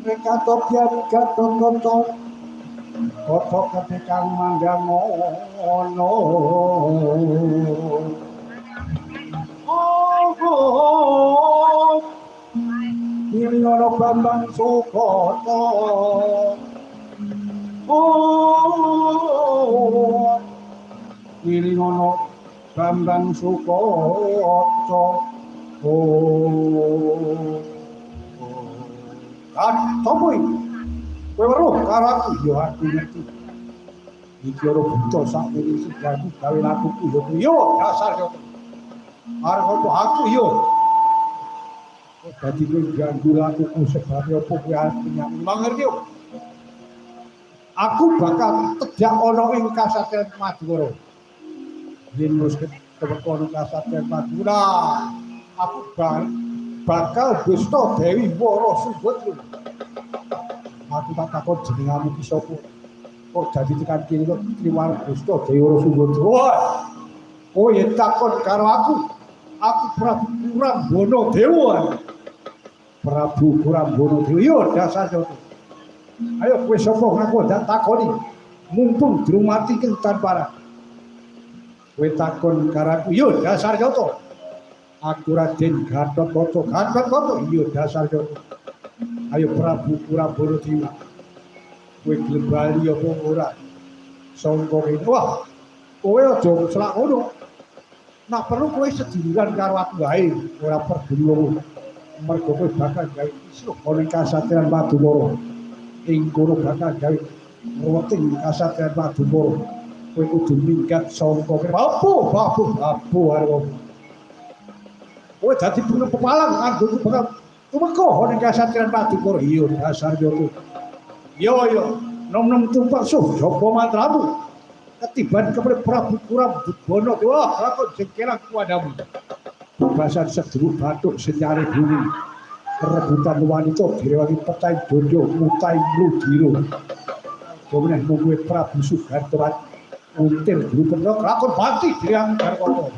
Katopyan katokoto koto ketikang mandang ono ini ono Bambang Sukoto ini ono Bambang Sukoto Sopo iki? Kowe weruh karo aku ya aku ngerti. Iki ora butuh sak iki sedaku gawe lakuku yo dasar yo. Arep kok aku yo. Kok dadi kowe ganggu lakuku sebab opo kowe arep nyang ngerti yo. Aku bakal tegak ana ing Kasatriyan Madura. Yen wis ketemu Kasatriyan Madura, aku bakal Gusta Dewi Wara Subadra. Aku tak takon jenenganmu ki sapa? Kok dadi tekan kene kok Triwar Gusta Dewi Wara Subadra. Wah. Kowe yen takon karo aku Prabu Kurambono Dewa. Prabu Kurambono Dewa yo dasar yo. Ayo kowe sapa ngaku ndak takoni. Mumpung durung mati kentan parah. Kowe takon karo aku yo dasar yo to. Aku Raden Gatotkaca. Gatotkaca iya dasar yo. Ayo Prabu Kurambono Dewa. Kowe gelem bali apa ora? Sangka kene. Wah. Kowe aja selak ngono. Nak perlu kowe seduluran karo aku wae, ora peduli wong. Mergo kowe bakal gawe isuk ana Kasatriyan Madura. Ing kono bakal gawe weting Kasatriyan Madura. Kowe kudu minggat sangka kene. Apa arep kowe dadi puno pepalang anggoku bakal tumeka ana Kasatriyan Madura. Iya dasar yo. Yo nom-nom tumpak suh jaba mantramu. Ketiban kepada Prabu Kurambono Dewa lakon jengkelang kuadamu. Babasan sedulur bathuk senyari bumi. Rebutan wanita direwangi pecah dondo mutai mludiro. Kemudian mungguhe Prabu Sugartoran untir guru penok lakon mati dirang Garkoto.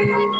Thank you.